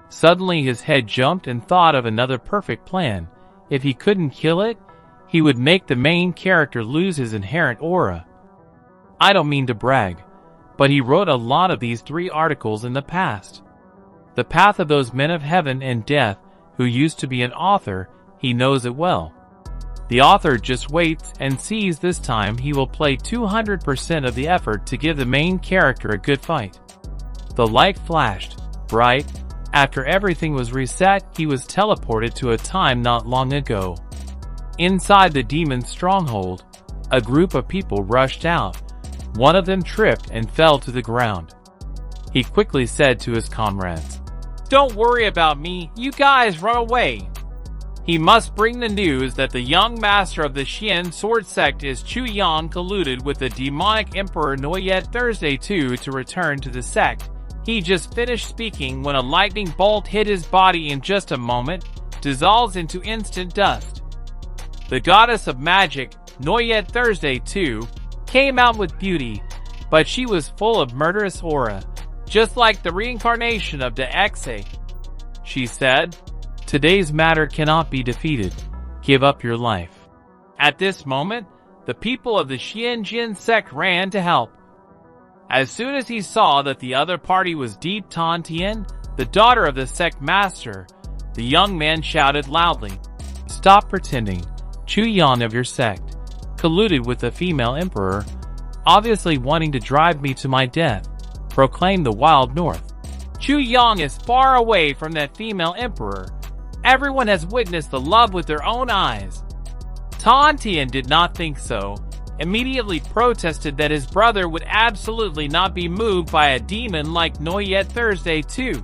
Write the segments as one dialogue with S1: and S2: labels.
S1: Suddenly his head jumped and thought of another perfect plan. If he couldn't kill it, he would make the main character lose his inherent aura. I don't mean to brag, but he wrote a lot of these 3 articles in the past. The path of those men of heaven and death who used to be an author, he knows it well. The author just waits and sees this time he will play 200% of the effort to give the main character a good fight. The light flashed, bright. After everything was reset, he was teleported to a time not long ago. Inside the demon's stronghold, a group of people rushed out. One of them tripped and fell to the ground. He quickly said to his comrades, "Don't worry about me, you guys run away." He must bring the news that the young master of the Xian sword sect is K-Uyn colluded with the demonic emperor Noyet Thursday II to return to the sect. He just finished speaking when a lightning bolt hit his body in just a moment, dissolves into instant dust. The goddess of magic, Noyet Thursday II, came out with beauty, but she was full of murderous aura, just like the reincarnation of the Exe. She said, "Today's matter cannot be defeated. Give up your life." At this moment, the people of the Xianjin sect ran to help. As soon as he saw that the other party was Deep Tan Tien, the daughter of the sect master, the young man shouted loudly, "Stop pretending. K-Uyn of your sect colluded with the female emperor, obviously wanting to drive me to my death," proclaimed the Wild North. "K-Uyn is far away from that female emperor. Everyone has witnessed the love with their own eyes." Tan Tien did not think so, immediately protested that his brother would absolutely not be moved by a demon like Noyet Thursday II.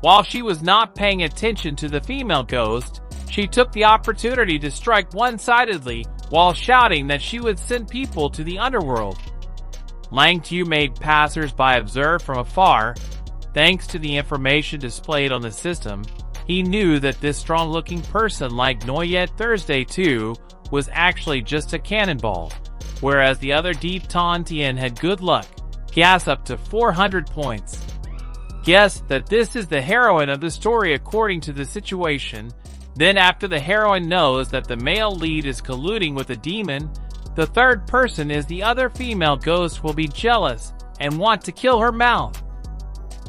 S1: While she was not paying attention to the female ghost, she took the opportunity to strike one-sidedly while shouting that she would send people to the underworld. Lang Tu made passers-by observe from afar. Thanks to the information displayed on the system, he knew that this strong-looking person like Noyet Thursday II was actually just a cannonball, whereas the other Deep Tan Tien had good luck, gas up to 400 points. Guess that this is the heroine of the story according to the situation. Then after the heroine knows that the male lead is colluding with a demon, the third person is the other female ghost will be jealous and want to kill her mouth.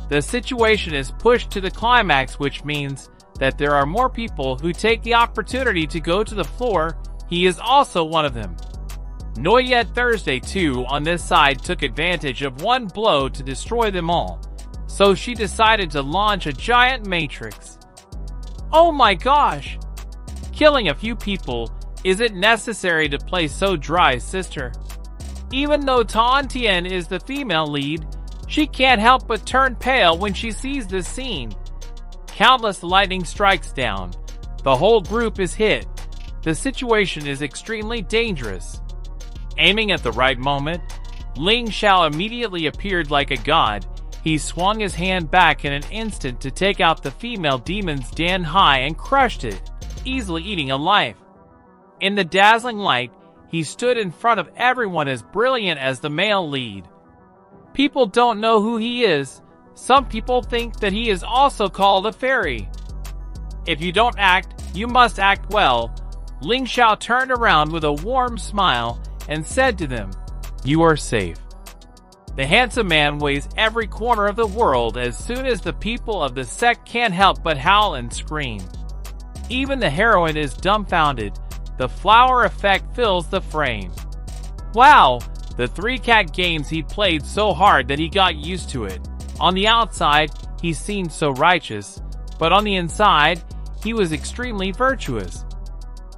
S1: The situation is pushed to the climax, which means that there are more people who take the opportunity to go to the floor. He is also one of them. Noyet Thursday II on this side took advantage of one blow to destroy them all, so she decided to launch a giant matrix. Oh my gosh! Killing a few people isn't necessary to play so dry, sister. Even though Tan Tien is the female lead, she can't help but turn pale when she sees this scene. Countless lightning strikes down. The whole group is hit. The situation is extremely dangerous. Aiming at the right moment, Ling Xiao immediately appeared like a god. He swung his hand back in an instant to take out the female demon's Dan Hai and crushed it, easily eating a life. In the dazzling light, he stood in front of everyone as brilliant as the male lead. People don't know who he is. Some people think that he is also called a fairy. If you don't act, you must act well. Ling Xiao turned around with a warm smile and said to them, "You are safe." The handsome man weighs every corner of the world. As soon as the people of the sect can't help but howl and scream. Even the heroine is dumbfounded. The flower effect fills the frame. Wow, the 3-cat games he played so hard that he got used to it. On the outside, he seemed so righteous, but on the inside, he was extremely virtuous.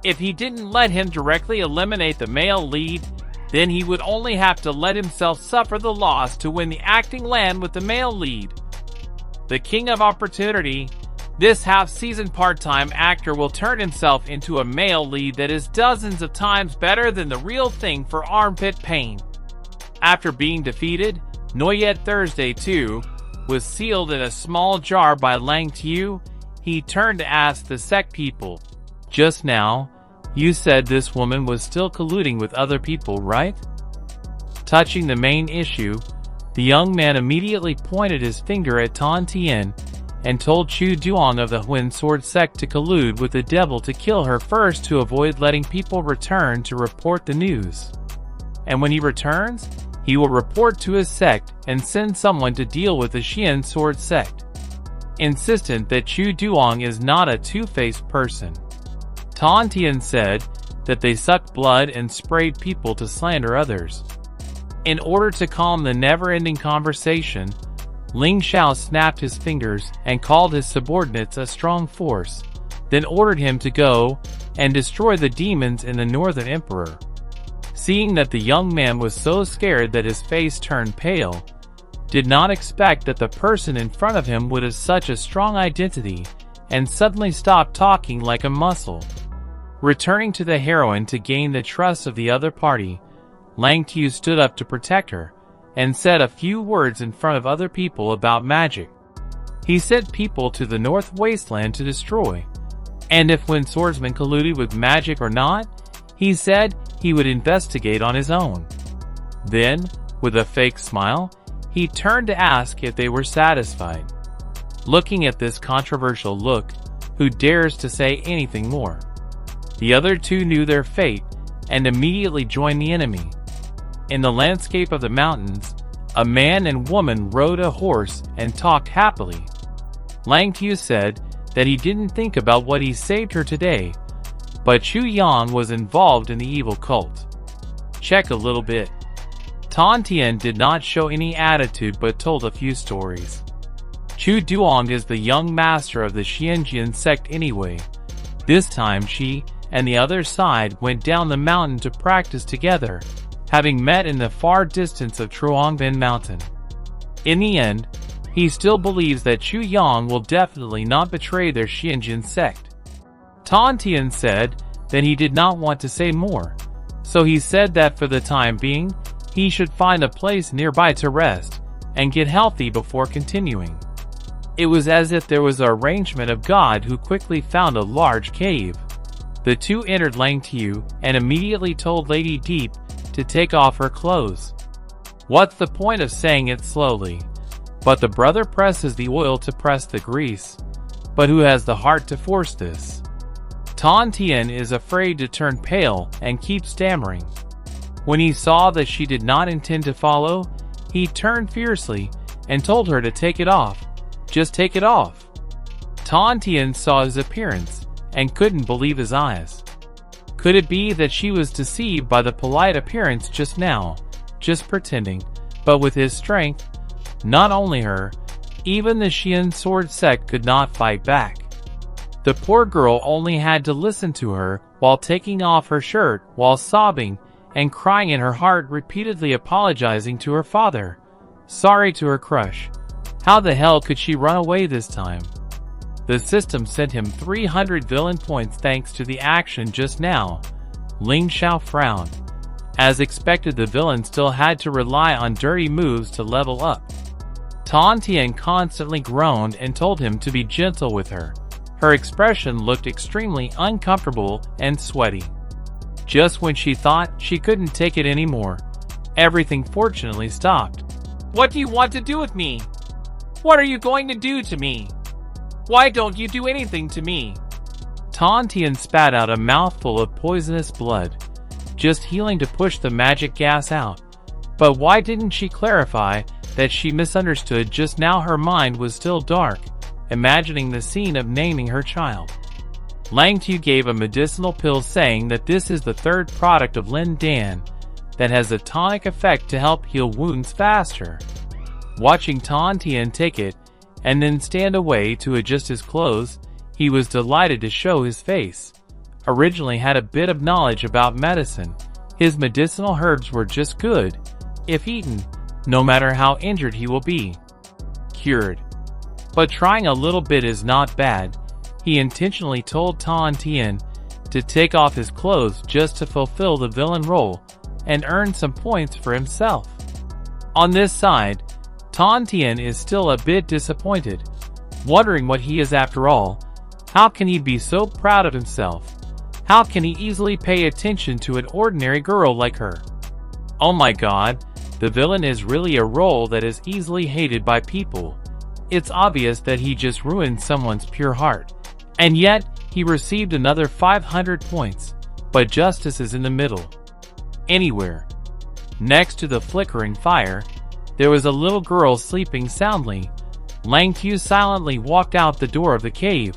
S1: If he didn't let him directly eliminate the male lead, then he would only have to let himself suffer the loss to win the acting land with the male lead. The king of opportunity, this half-season part-time actor will turn himself into a male lead that is dozens of times better than the real thing for armpit pain. After being defeated, Noyet Thursday II was sealed in a small jar by Lang Tu. He turned to ask the sect people, "Just now, you said this woman was still colluding with other people, right?" Touching the main issue, the young man immediately pointed his finger at Tan Tien. and told Chu Duong of the Huan sword sect to collude with the devil to kill her first to avoid letting people return to report the news. And when he returns, he will report to his sect and send someone to deal with the Xian sword sect. Insistent that Chu Duong is not a two-faced person. Tan Tian said that they sucked blood and sprayed people to slander others. In order to calm the never-ending conversation, Ling Xiao snapped his fingers and called his subordinates a strong force, then ordered him to go and destroy the demons in the Northern Emperor. Seeing that the young man was so scared that his face turned pale, did not expect that the person in front of him would have such a strong identity, and suddenly stopped talking like a muscle. Returning to the heroine to gain the trust of the other party, Lang Tu stood up to protect her, and said a few words in front of other people about magic. He sent people to the North Wasteland to destroy, and if when swordsmen colluded with magic or not, he said he would investigate on his own. Then, with a fake smile, he turned to ask if they were satisfied. Looking at this controversial look, who dares to say anything more? The other two knew their fate and immediately joined the enemy. In the landscape of the mountains, a man and woman rode a horse and talked happily. Lang Tu said that he didn't think about what he saved her today, but Chu Yang was involved in the evil cult. Check a little bit. Tan Tian did not show any attitude but told a few stories. Chu Duong is the young master of the Xianjian sect anyway. This time she and the other side went down the mountain to practice together, having met in the far distance of Truongban Mountain. In the end, he still believes that Chu Yang will definitely not betray their Xianjian sect. Tan Tian said that he did not want to say more, so he said that for the time being, he should find a place nearby to rest and get healthy before continuing. It was as if there was an arrangement of God who quickly found a large cave. The two entered Lang Tu and immediately told Lady Deep to take off her clothes. What's the point of saying it slowly? But the brother presses the oil to press the grease. But who has the heart to force this? Tan Tian is afraid to turn pale and keeps stammering. When he saw that she did not intend to follow, he turned fiercely and told her to take it off. Just take it off. Tan Tian saw his appearance and couldn't believe his eyes. Could it be that she was deceived by the polite appearance just now, just pretending, but with his strength? Not only her, even the Xian sword sect could not fight back. The poor girl only had to listen to her while taking off her shirt, while sobbing and crying in her heart, repeatedly apologizing to her father, sorry to her crush. How the hell could she run away this time? The system sent him 300 villain points thanks to the action just now. Ling Xiao frowned. As expected, the villain still had to rely on dirty moves to level up. Tan Tian constantly groaned and told him to be gentle with her. Her expression looked extremely uncomfortable and sweaty. Just when she thought she couldn't take it anymore, everything fortunately stopped. What do you want to do with me? What are you going to do to me? Why don't you do anything to me? Tan Tian spat out a mouthful of poisonous blood, just healing to push the magic gas out. But why didn't she clarify that she misunderstood just now? Her mind was still dark, imagining the scene of naming her child. Lang Tu gave a medicinal pill saying that this is the third product of Lin Dan that has a tonic effect to help heal wounds faster. Watching Tan Tian take it, and then stand away to adjust his clothes, he was delighted to show his face. Originally had a bit of knowledge about medicine, his medicinal herbs were just good. If eaten, no matter how injured he will be cured. But trying a little bit is not bad. He intentionally told Tan Tian to take off his clothes just to fulfill the villain role and earn some points for himself. On this side, Tan Tian is still a bit disappointed, wondering what he is after all. How can he be so proud of himself? How can he easily pay attention to an ordinary girl like her? Oh my god, the villain is really a role that is easily hated by people. It's obvious that he just ruined someone's pure heart. And yet, he received another 500 points, but justice is in the middle. Anywhere. Next to the flickering fire, there was a little girl sleeping soundly. Ling Xiao silently walked out the door of the cave.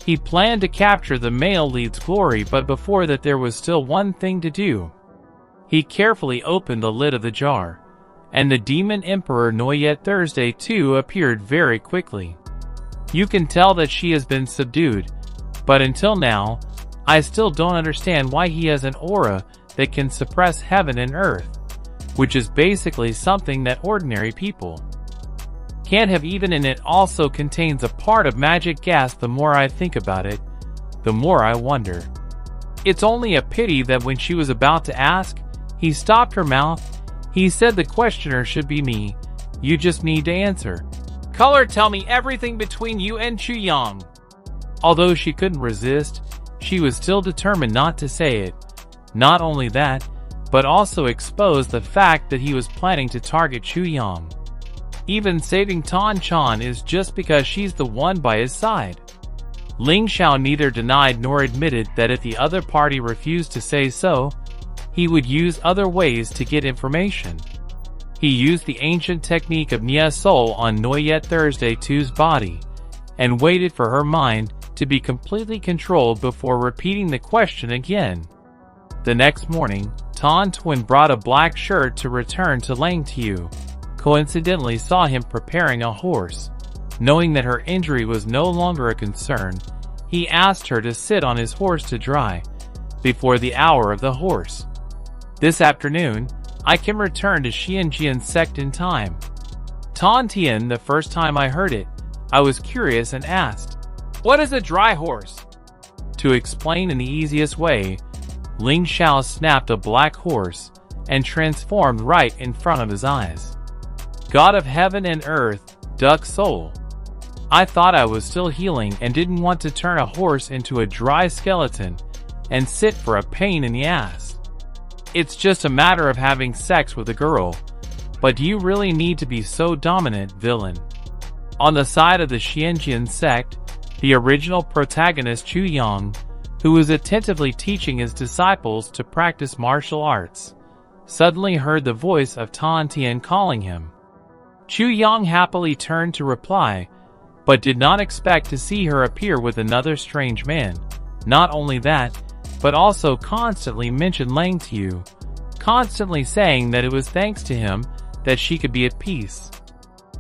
S1: He planned to capture the male lead's glory, but before that there was still one thing to do. He carefully opened the lid of the jar, and the demon emperor Noyet Thursday too appeared very quickly. You can tell that she has been subdued, but until now, I still don't understand why he has an aura that can suppress heaven and earth, which is basically something that ordinary people can't have even, and it also contains a part of magic gas. The more I think about it, the more I wonder. It's only a pity that when she was about to ask, he stopped her mouth. He said the questioner should be me. You just need to answer. Color, tell me everything between you and Chu Yang. Although she couldn't resist, she was still determined not to say it. Not only that, but also expose the fact that he was planning to target Chu Yang. Even saving Tan Chan is just because she's the one by his side. Ling Xiao neither denied nor admitted that if the other party refused to say so, he would use other ways to get information. He used the ancient technique of Nia Soul on Noyet Thursday 2's body, and waited for her mind to be completely controlled before repeating the question again. The next morning, Tan Twin brought a black shirt to return to Ling Xiao. Coincidentally saw him preparing a horse. Knowing that her injury was no longer a concern, he asked her to sit on his horse to dry, before the hour of the horse. This afternoon, I can return to Xianjian sect in time. Tan Tian, the first time I heard it, I was curious and asked, "What is a dry horse?" To explain in the easiest way, Ling Xiao snapped a black horse and transformed right in front of his eyes. God of heaven and earth, duck soul. I thought I was still healing and didn't want to turn a horse into a dry skeleton and sit for a pain in the ass. It's just a matter of having sex with a girl, but do you really need to be so dominant, villain? On the side of the Xianjian sect, the original protagonist Chu Yang, who was attentively teaching his disciples to practice martial arts, suddenly heard the voice of Tan Tian calling him. Chu Yang happily turned to reply, but did not expect to see her appear with another strange man. Not only that, but also constantly mentioned Ling Xiao, constantly saying that it was thanks to him that she could be at peace.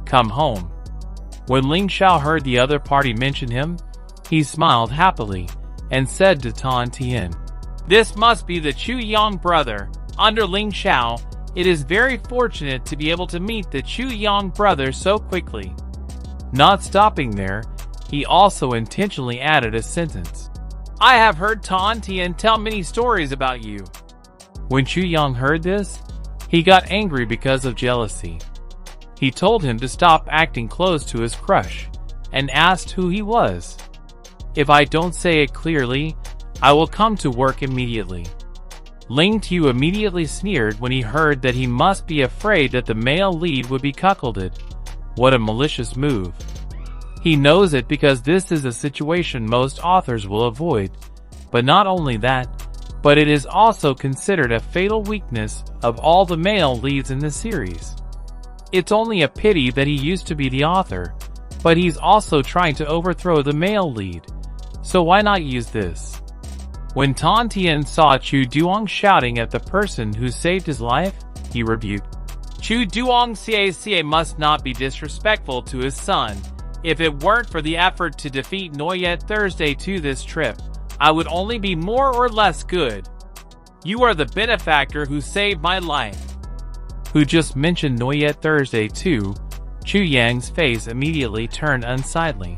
S1: Come home. When Ling Xiao heard the other party mention him, he smiled happily and said to Tan Tian, "This must be the Chu Yang brother." Under Ling Xiao, it is very fortunate to be able to meet the Chu Yang brother so quickly. Not stopping there, he also intentionally added a sentence. "I have heard Tan Tian tell many stories about you." When Chu Yang heard this, he got angry because of jealousy. He told him to stop acting close to his crush, and asked who he was. "If I don't say it clearly, I will come to work immediately." Ling Xiao immediately sneered when he heard that he must be afraid that the male lead would be cuckolded. What a malicious move. He knows it because this is a situation most authors will avoid. But not only that, but it is also considered a fatal weakness of all the male leads in the series. It's only a pity that he used to be the author, but he's also trying to overthrow the male lead. So why not use this? When Tan Tian saw Chu Duong shouting at the person who saved his life, he rebuked. Chu Duong Caca must not be disrespectful to his son. If it weren't for the effort to defeat Noyet Thursday 2 this trip, I would only be more or less good. You are the benefactor who saved my life. Who just mentioned Noyet Thursday 2, Chu Yang's face immediately turned unsightly.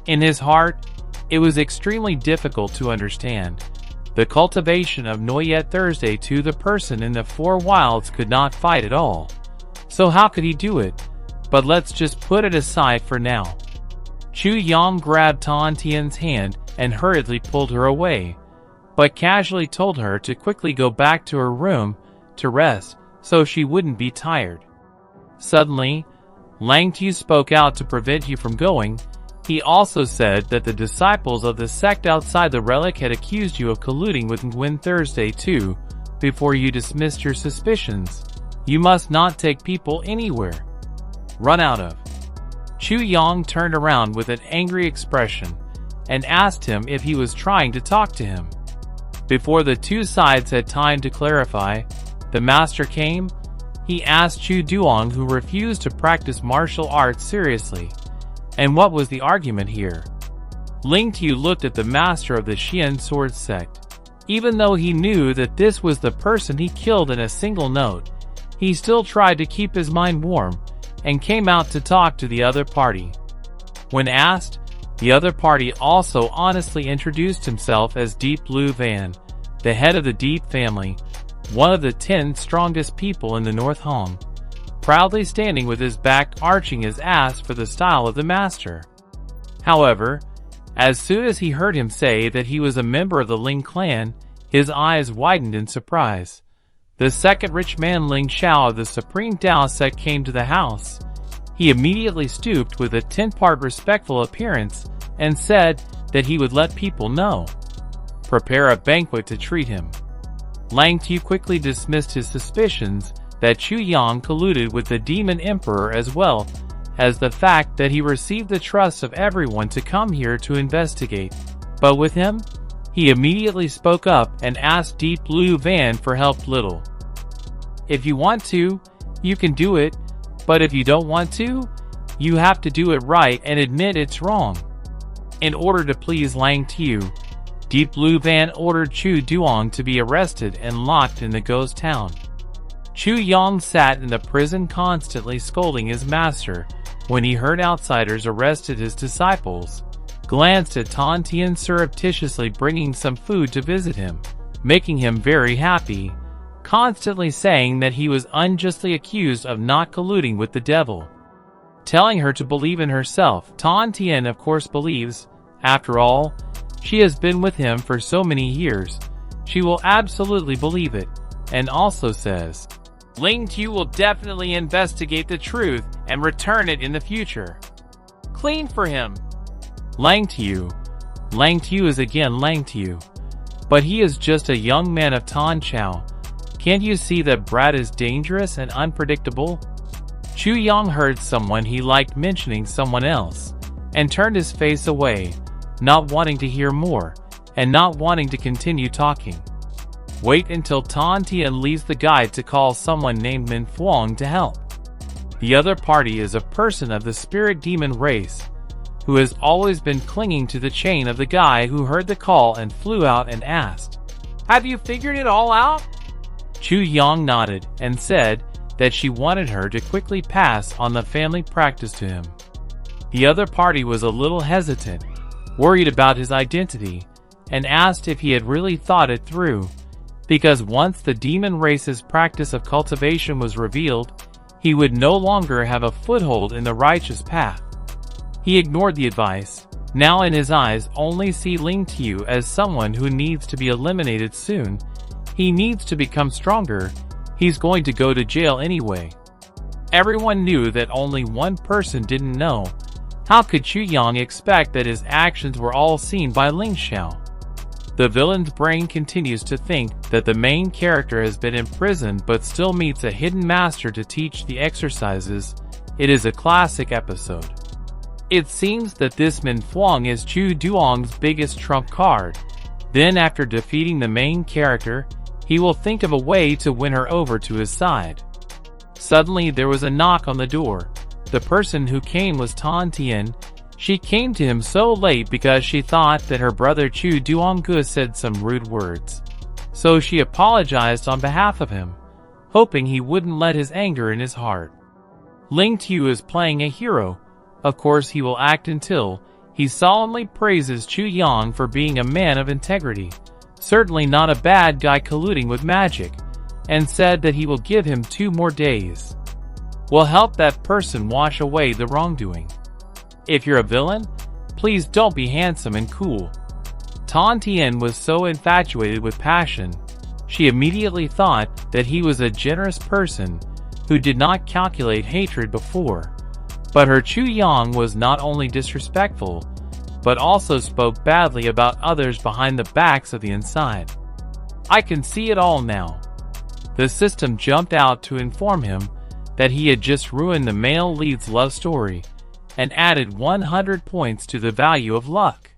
S1: In his heart, it was extremely difficult to understand. The cultivation of Noyet Thursday to the person in the Four Wilds could not fight at all. So how could he do it? But let's just put it aside for now. Chu Yang grabbed Tan Tian's hand and hurriedly pulled her away, but casually told her to quickly go back to her room to rest so she wouldn't be tired. Suddenly, Lang Tu spoke out to prevent you from going. He also said that the disciples of the sect outside the relic had accused you of colluding with Nguyen Thursday too, before you dismissed your suspicions. You must not take people anywhere. Run out of. Chu Yang turned around with an angry expression and asked him if he was trying to talk to him. Before the two sides had time to clarify, the master came. He asked Chu Duong, who refused to practice martial arts seriously, and what was the argument here? Ling Tu looked at the master of the Xian sword sect. Even though he knew that this was the person he killed in a single note, he still tried to keep his mind warm and came out to talk to the other party. When asked, the other party also honestly introduced himself as Deep Blue Van, the head of the Deep family, one of the 10 strongest people in the North Hong, proudly standing with his back arching his ass for the style of the master. However, as soon as he heard him say that he was a member of the Ling clan, his eyes widened in surprise. The second rich man Ling Xiao of the Supreme Tao sect came to the house. He immediately stooped with a 10-part respectful appearance and said that he would let people know. Prepare a banquet to treat him. Lang Tu quickly dismissed his suspicions that Chu Yang colluded with the Demon Emperor, as well as the fact that he received the trust of everyone to come here to investigate. But with him, he immediately spoke up and asked Deep Blue Van for help. Little. If you want to, you can do it, but if you don't want to, you have to do it right and admit it's wrong. In order to please Lang Tu, Deep Blue Van ordered Chu Duong to be arrested and locked in the ghost town. Chu Yang sat in the prison constantly scolding his master when he heard outsiders arrested his disciples, glanced at Tan Tien surreptitiously bringing some food to visit him, making him very happy, constantly saying that he was unjustly accused of not colluding with the devil. Telling her to believe in herself, Tan Tien of course believes. After all, she has been with him for so many years. She will absolutely believe it, and also says, Ling Tu will definitely investigate the truth and return it in the future. Clean for him. Lang Tu. Lang Tu is again Lang Tu. But he is just a young man of Tan Chao. Can't you see that Brad is dangerous and unpredictable? Chu Yang heard someone he liked mentioning someone else, and turned his face away, not wanting to hear more, and not wanting to continue talking. Wait until Tan Tien leaves the guide to call someone named Min Fuang to help. The other party is a person of the spirit demon race, who has always been clinging to the chain of the guy who heard the call and flew out and asked, Have you figured it all out? Chu Yang nodded and said that she wanted her to quickly pass on the family practice to him. The other party was a little hesitant, worried about his identity, and asked if he had really thought it through, because once the demon race's practice of cultivation was revealed, he would no longer have a foothold in the righteous path. He ignored the advice, now in his eyes only see Ling Tu as someone who needs to be eliminated soon. He needs to become stronger. He's going to go to jail anyway. Everyone knew that only one person didn't know. How could Chu Yang expect that his actions were all seen by Ling Xiao? The villain's brain continues to think that the main character has been imprisoned but still meets a hidden master to teach the exercises. It is a classic episode. It seems that this Min Fuang is Chu Duong's biggest trump card. Then after defeating the main character, he will think of a way to win her over to his side. Suddenly there was a knock on the door. The person who came was Tan Tien. She came to him so late because she thought that her brother Chu Duonggu said some rude words. So she apologized on behalf of him, hoping he wouldn't let his anger in his heart. Ling Tu is playing a hero. Of course he will act until he solemnly praises Chu Yang for being a man of integrity, certainly not a bad guy colluding with magic, and said that he will give him 2 more days. Will help that person wash away the wrongdoing. If you're a villain, please don't be handsome and cool. Tan Tien was so infatuated with passion, she immediately thought that he was a generous person who did not calculate hatred before. But her Chu Yang was not only disrespectful, but also spoke badly about others behind the backs of the inside. I can see it all now. The system jumped out to inform him that he had just ruined the male lead's love story and added 100 points to the value of luck.